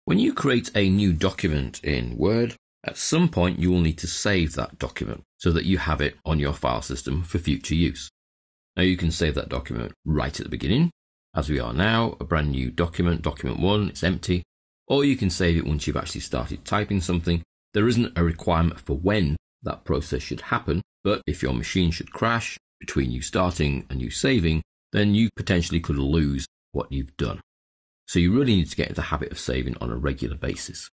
When you create a new document in Word, at some point you will need to save that document so that you have it on your file system for future use. Now you can save that document right at the beginning, as we are now, a brand new document, document 1, it's empty, or you can save it once you've actually started typing something. There isn't a requirement for when that process should happen, but if your machine should crash between you starting and you saving, then you potentially could lose what you've done. So you really need to get into the habit of saving on a regular basis.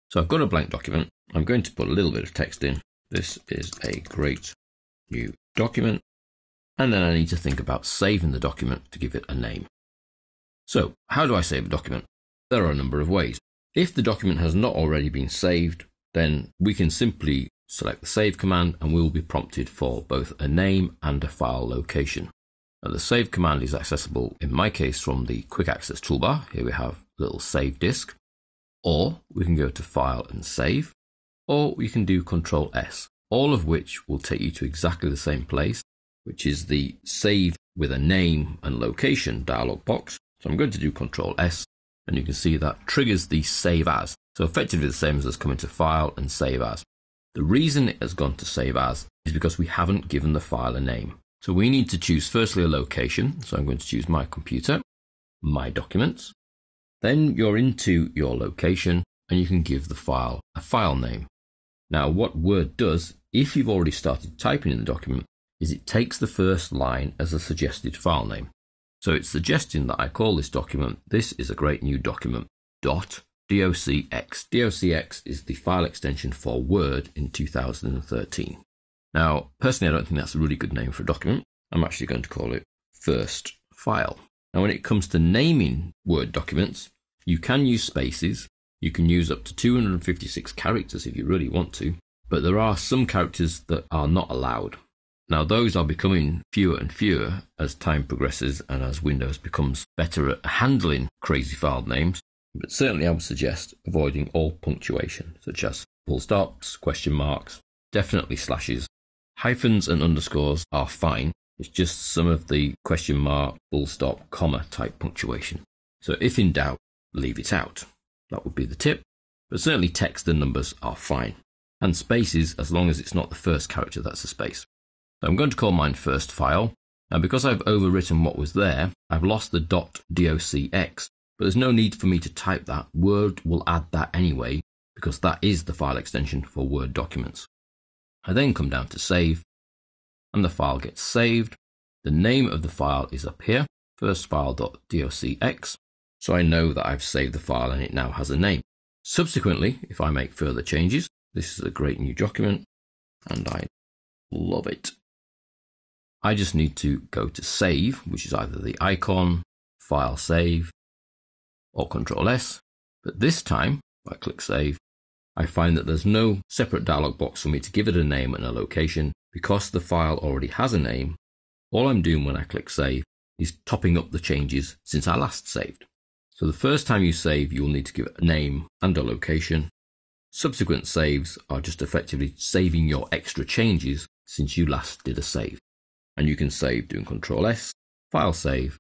So I've got a blank document. I'm going to put a little bit of text in. This is a great new document. And then I need to think about saving the document to give it a name. So how do I save a document? There are a number of ways. If the document has not already been saved, then we can simply select the save command and we'll be prompted for both a name and a file location. Now, the save command is accessible in my case from the quick access toolbar. Here we have a little save disk, or we can go to file and save, or we can do Control S, all of which will take you to exactly the same place, which is the save with a name and location dialog box. So I'm going to do Control S, and you can see that triggers the save as. So effectively the same as us coming to file and save as. The reason it has gone to save as is because we haven't given the file a name. So we need to choose firstly a location. So I'm going to choose my computer, my documents. Then you're into your location and you can give the file a file name. Now what Word does, if you've already started typing in the document, is it takes the first line as a suggested file name. So it's suggesting that I call this document, this is a great new document, .docx. docx is the file extension for Word in 2013. Now, personally, I don't think that's a really good name for a document. I'm actually going to call it first file. Now, when it comes to naming Word documents, you can use spaces. You can use up to 256 characters if you really want to, but there are some characters that are not allowed. Now, those are becoming fewer and fewer as time progresses and as Windows becomes better at handling crazy file names. But certainly I would suggest avoiding all punctuation, such as full stops, question marks, definitely slashes. Hyphens and underscores are fine. It's just some of the question mark, full stop, comma type punctuation. So if in doubt, leave it out. That would be the tip. But certainly text and numbers are fine. And spaces, as long as it's not the first character that's a space. So I'm going to call mine first file. Now because I've overwritten what was there, I've lost the .docx, but there's no need for me to type that. Word will add that anyway, because that is the file extension for Word documents. I then come down to save, and the file gets saved. The name of the file is up here, firstfile.docx, so I know that I've saved the file and it now has a name. Subsequently, if I make further changes, this is a great new document, and I love it. I just need to go to save, which is either the icon, file save, or Control S, but this time, if I click save, I find that there's no separate dialog box for me to give it a name and a location. Because the file already has a name, all I'm doing when I click save is topping up the changes since I last saved. So the first time you save, you will need to give it a name and a location. Subsequent saves are just effectively saving your extra changes since you last did a save. And you can save doing Control S, file save,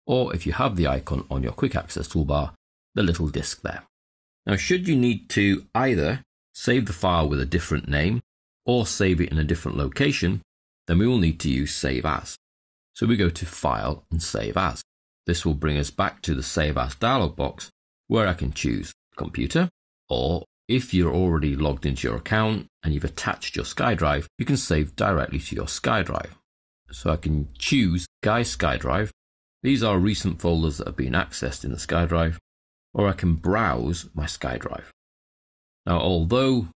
or if you have the icon on your quick access toolbar, the little disk there. Now, should you need to either save the file with a different name or save it in a different location, then we will need to use Save As. So we go to File and Save As. This will bring us back to the Save As dialog box where I can choose Computer, or if you're already logged into your account and you've attached your SkyDrive, you can save directly to your SkyDrive. So I can choose Guy SkyDrive. These are recent folders that have been accessed in the SkyDrive, or I can browse my SkyDrive. Now, although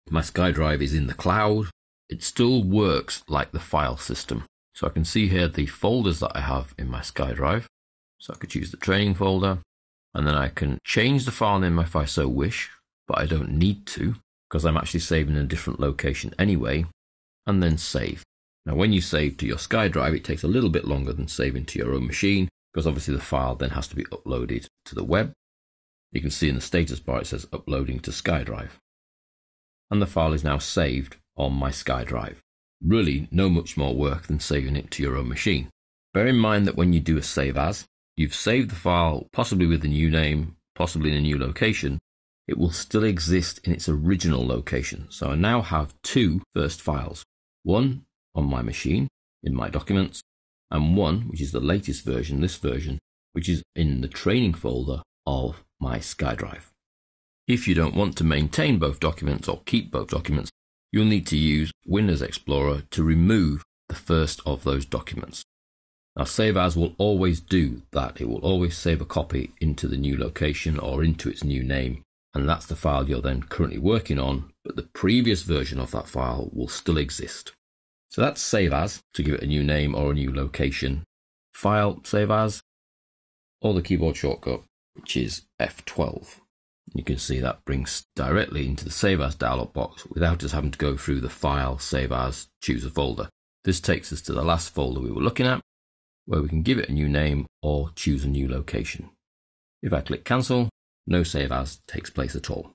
my SkyDrive is in the cloud, it still works like the file system. So I can see here the folders that I have in my SkyDrive. So I could choose the training folder, and then I can change the file name if I so wish, but I don't need to because I'm actually saving in a different location anyway, and then save. Now, when you save to your SkyDrive, it takes a little bit longer than saving to your own machine because obviously the file then has to be uploaded to the web. You can see in the status bar it says uploading to SkyDrive. And the file is now saved on my SkyDrive. Really, no much more work than saving it to your own machine. Bear in mind that when you do a save as, you've saved the file possibly with a new name, possibly in a new location, it will still exist in its original location. So I now have two first files, one on my machine in my documents, and one, which is the latest version, this version, which is in the training folder of my SkyDrive. If you don't want to maintain both documents or keep both documents, you'll need to use Windows Explorer to remove the first of those documents. Now, Save As will always do that. It will always save a copy into the new location or into its new name, and that's the file you're then currently working on, but the previous version of that file will still exist. So that's Save As, to give it a new name or a new location. File, Save As, or the keyboard shortcut, which is F12. You can see that brings directly into the Save As dialog box without us having to go through the File, Save As, Choose a Folder. This takes us to the last folder we were looking at, where we can give it a new name or choose a new location. If I click Cancel, no Save As takes place at all.